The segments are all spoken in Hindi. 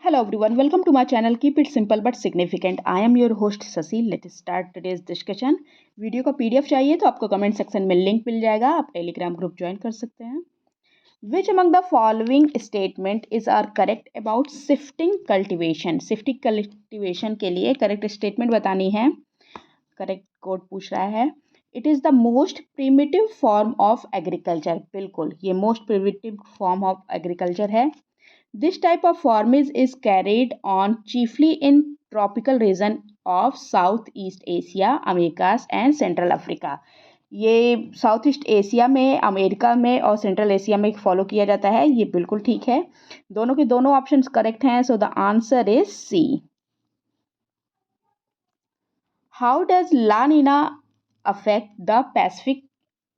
Hello everyone, welcome to my channel. Keep it simple but significant. I am your host Sasi. Let's start today's discussion. Video का पीडीएफ चाहिए तो आपको कमेंट सेक्शन में लिंक मिल जाएगा, आप टेलीग्राम ग्रुप ज्वाइन कर सकते हैं. Which among the following statement is are correct about shifting cultivation? Shifting cultivation के लिए करेक्ट स्टेटमेंट बतानी है. करेक्ट कोड पूछ रहा है. It is the most primitive form of agriculture. बिल्कुल, ये most primitive form of agriculture है. This type of farming is carried on chiefly in tropical region of Southeast Asia, Americas and Central Africa. ये साउथ ईस्ट एशिया में, अमेरिका में और सेंट्रल एशिया में फॉलो किया जाता है. ये बिल्कुल ठीक है. दोनों के दोनों ऑप्शंस करेक्ट हैं. So the answer is C. How does La Nina affect the Pacific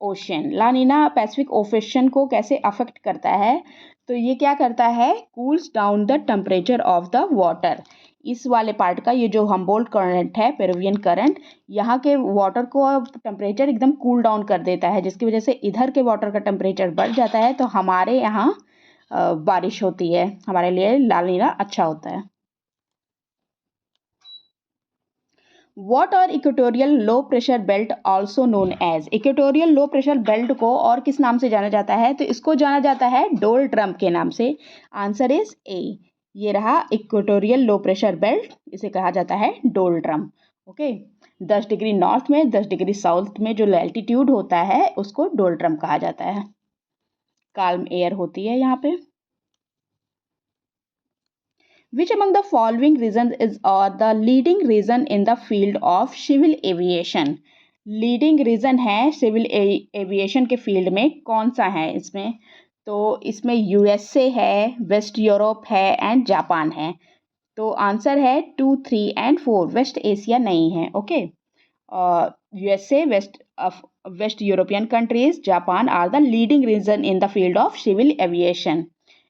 Ocean? La Nina Pacific Ocean को कैसे अफेक्ट करता है? तो ये क्या करता है? Cools down the temperature of the water. इस वाले पार्ट का ये जो हम्बोल्ट करंट है, पेरुवियन करंट, यहाँ के वाटर को टेम्परेचर एकदम कूल डाउन कर देता है, जिसकी वजह से इधर के वाटर का टेम्परेचर बढ़ जाता है. तो हमारे यहाँ बारिश होती है. हमारे लिए ला नीना अच्छा होता है. What are equatorial low pressure belt also known as? Equatorial low pressure belt को और किस नाम से जाना जाता है? तो इसको जाना जाता है डोल ड्रम के नाम से. Answer is a. ये रहा इक्वेटोरियल लो प्रेशर बेल्ट, इसे कहा जाता है डोल ड्रम. ओके. 10 डिग्री नॉर्थ में, 10 डिग्री साउथ में जो लैल्टीट्यूड होता है उसको डोल ड्रम कहा जाता है. काल्म एयर होती है यहाँ पे. Which among the following reasons is the leading reason in the field of civil aviation? Leading region है सिविल एविएशन के फील्ड में. कौन सा है इसमें? तो इसमें यूएसए है, वेस्ट यूरोप है एंड जापान है. तो आंसर है 2, 3 एंड 4. वेस्ट एशिया नहीं है. Okay. USA, West European countries, Japan are the leading region in the field of civil aviation.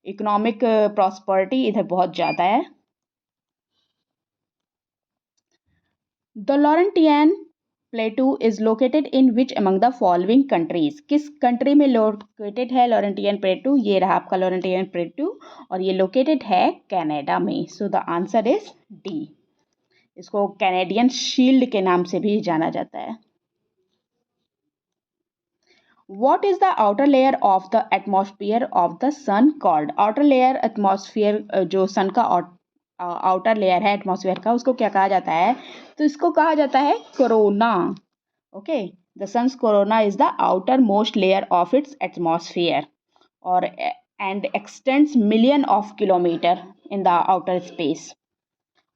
Economic prosperity इधर बहुत ज़्यादा है. The Laurentian plateau is located in which among the following countries? किस कंट्री में लोकेटेड है लॉरेंटियन प्लेटू? ये रहा आपका लॉरेंटियन प्लेटू और ये लोकेटेड है कनाडा में. सो द आंसर इज डी. इसको कैनेडियन शील्ड के नाम से भी जाना जाता है. What is the outer layer of the atmosphere of the sun called? Outer layer atmosphere जो सन का आउटर लेयर है एटमॉस्फेयर का, उसको क्या कहा जाता है? तो इसको कहा जाता है corona. Okay. The sun's corona is the outer most layer of its atmosphere और and extends million of kilometre in the outer space.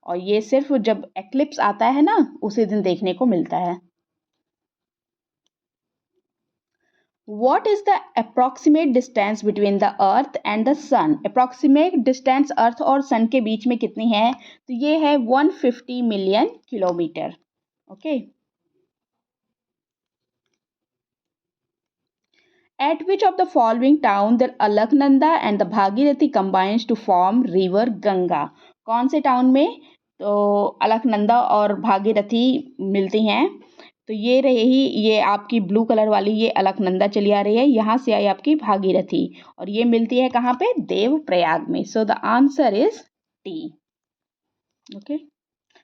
और ये सिर्फ जब एक्लिप्स आता है ना, उसी दिन देखने को मिलता है. What is the approximate distance between the earth and the sun? Approximate distance अर्थ और सन के बीच में कितनी है? तो ये है 150 million kilometre. Okay. At which of the following town the Alaknanda and the Bhagirathi combines to form river Ganga? कौन से टाउन में? तो अलकनंदा और भागीरथी मिलती हैं. तो ये रही, ये आपकी ब्लू कलर वाली ये अलकनंदा चली आ रही है, यहाँ से आई आपकी भागीरथी और ये मिलती है कहाँ पे? देवप्रयाग में. सो the answer is T. Okay.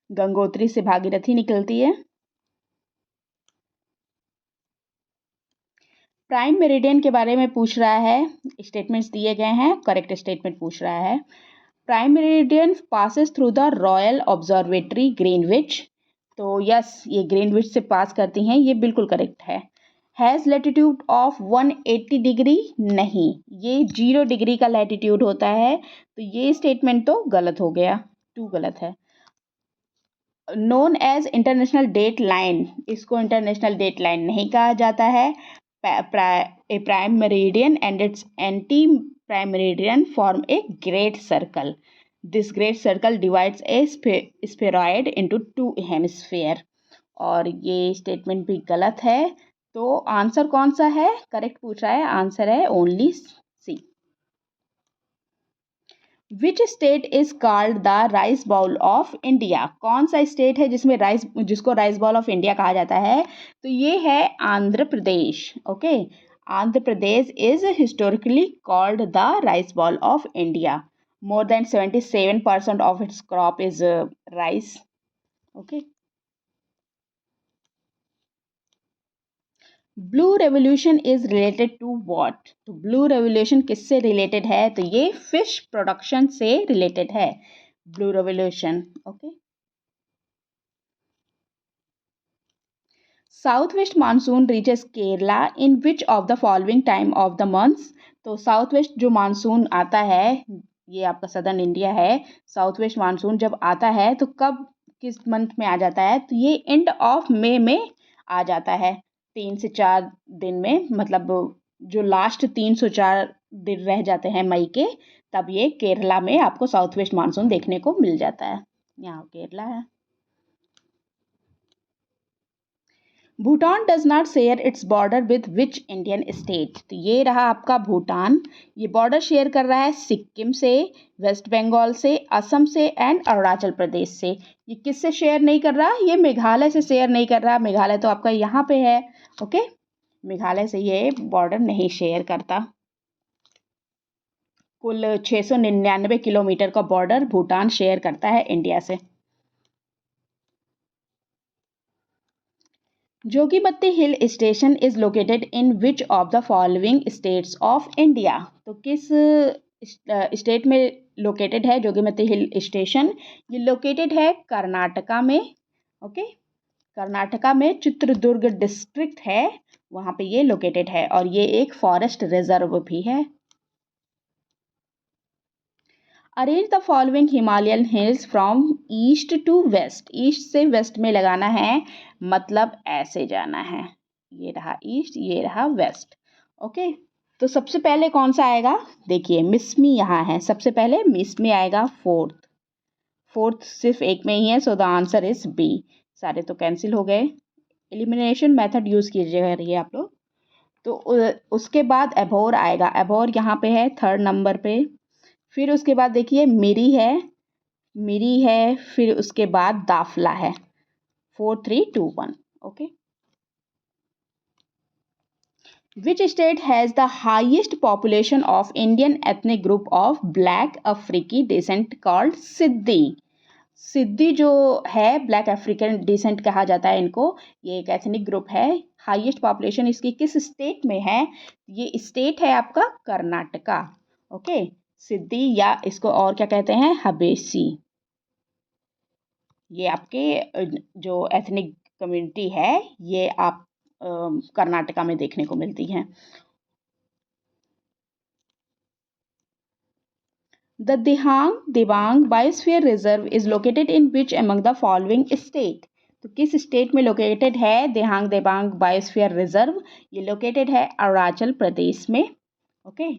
Gangotri से भागीरथी निकलती है. प्राइम मेरिडियन के बारे में पूछ रहा है. स्टेटमेंट्स दिए गए हैं, करेक्ट स्टेटमेंट पूछ रहा है. Prime meridian passes through the royal observatory Greenwich. तो यस, ये ग्रीनविच से पास करती हैं, ये बिल्कुल करेक्ट है. Has latitude of 180 degree? नहीं, ये 0 डिग्री का लैटिट्यूड होता है. तो ये स्टेटमेंट तो गलत हो गया, 2 गलत है. Known as international date line, इसको इंटरनेशनल डेट लाइन नहीं कहा जाता है. A prime meridian and its anti prime meridian form a great circle. This great circle divides a spheroid into 2 hemisphere. और ये स्टेटमेंट भी गलत है. तो आंसर कौन सा है? करेक्ट पूछ रहा है. आंसर है only C. Which state is called the rice bowl of India? कौन सा स्टेट है जिसको राइस बाउल ऑफ इंडिया कहा जाता है? तो ये है Andhra Pradesh. Okay. Andhra Pradesh is historically called the rice bowl of India. More than 77% of its crop is rice. Okay. Blue revolution is related to what? तो ब्लू रेवोल्यूशन किससे रिलेटेड है? तो ये फिश प्रोडक्शन से रिलेटेड है blue revolution. Okay. South west monsoon reaches Kerala in which of the following time of the months? तो साउथ वेस्ट जो मानसून आता है, ये आपका सदर्न इंडिया है. साउथ वेस्ट मानसून जब आता है तो कब, किस मंथ में आ जाता है? तो ये एंड ऑफ मई में आ जाता है, 3 से 4 दिन में. मतलब जो लास्ट 3 से 4 दिन रह जाते हैं मई के, तब ये केरला में आपको साउथ वेस्ट मानसून देखने को मिल जाता है. यहाँ केरला है. Bhutan does not share its border with which Indian state? तो ये रहा आपका भूटान. ये बॉर्डर शेयर कर रहा है सिक्किम से, वेस्ट बंगाल से, असम से एंड अरुणाचल प्रदेश से. ये किससे शेयर नहीं कर रहा? ये मेघालय से शेयर नहीं कर रहा. मेघालय तो आपका यहाँ पे है. ओके. मेघालय से ये बॉर्डर नहीं शेयर करता. कुल 699 किलोमीटर का बॉर्डर भूटान शेयर करता है इंडिया से. Jogimatti hill station is located in which of the following states of India? तो किस स्टेट में लोकेटेड है जोगीमट्टी हिल स्टेशन? ये लोकेटेड है कर्नाटका में. ओके. कर्नाटका में चित्रदुर्ग डिस्ट्रिक्ट है, वहाँ पे ये लोकेटेड है और ये एक फॉरेस्ट रिजर्व भी है. Arrange the following Himalayan hills from east to west. East से वेस्ट में लगाना है, मतलब ऐसे जाना है. ये रहा ईस्ट, ये रहा वेस्ट. ओके. तो सबसे पहले कौन सा आएगा? देखिए मिसमी यहाँ है, सबसे पहले मिसमी आएगा. फोर्थ सिर्फ एक में ही है, so the answer is B. सारे तो कैंसिल हो गए. एलिमिनेशन मेथड यूज कीजिएगा आप लोग. तो उसके बाद एभोर आएगा. एभोर यहाँ पे है 3rd नंबर पे. फिर उसके बाद देखिए मिरी है, फिर उसके बाद दाफला है. 4 3 2 1. Okay. Which state has the highest population of Indian ethnic group of black अफ्रीकी डिसेंट कॉल्ड सिद्दी? सिद्दी जो है ब्लैक अफ्रीकन डिसेंट कहा जाता है इनको. ये एक एथनिक ग्रुप है. हाईएस्ट पॉपुलेशन इसकी किस स्टेट में है? ये स्टेट है आपका कर्नाटका. ओके. सिद्दी या इसको और क्या कहते हैं? हबेसी. ये आपके जो एथनिक कम्युनिटी है, ये आप कर्नाटका में देखने को मिलती हैं. The Dihang Dibang biosphere reserve is located in which among the following state? तो किस स्टेट में लोकेटेड है दिहांग दिबांग बायोस्फीयर रिजर्व? ये लोकेटेड है अरुणाचल प्रदेश में. ओके.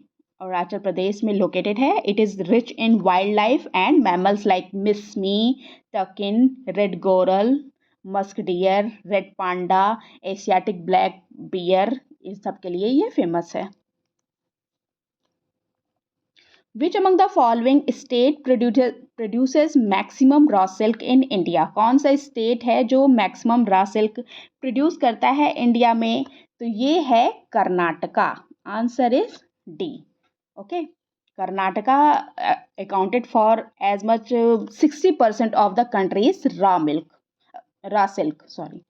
अरुणाचल प्रदेश में लोकेटेड है. It is rich in wild life and mammals like Mishmi, takin, red goral, musk deer, red panda, Asiatic black bear. इन सब के लिए ये फेमस है. Which among the following state produces maximum raw silk in India? कौन सा स्टेट है जो मैक्सिमम रॉ सिल्क प्रोड्यूस करता है इंडिया में? तो ये है Karnataka. Answer is D. Okay. Karnataka accounted for as much 60% of the country's raw silk. Sorry.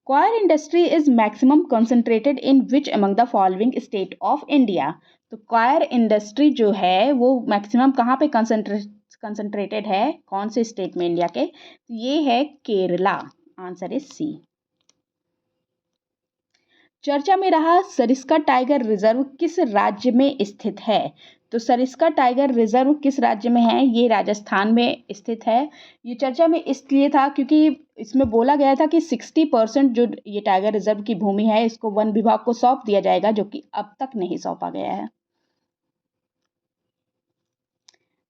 Coir industry is maximum concentrated in which among the following state of India? तो coir industry जो है वो maximum कहाँ पे concentrated है? कौन से स्टेट में इंडिया के? तो ये है केरला. आंसर इज सी. चर्चा में रहा सरिस्का टाइगर रिजर्व किस राज्य में स्थित है? तो सरिस्का टाइगर रिजर्व किस राज्य में है? ये राजस्थान में स्थित है. ये चर्चा में इसलिए था क्योंकि इसमें बोला गया था कि 60% जो ये टाइगर रिजर्व की भूमि है इसको वन विभाग को सौंप दिया जाएगा, जो कि अब तक नहीं सौंपा गया है.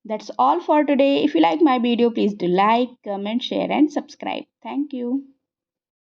That's all for today. If you like my video, please do like, comment, share and subscribe. Thank you.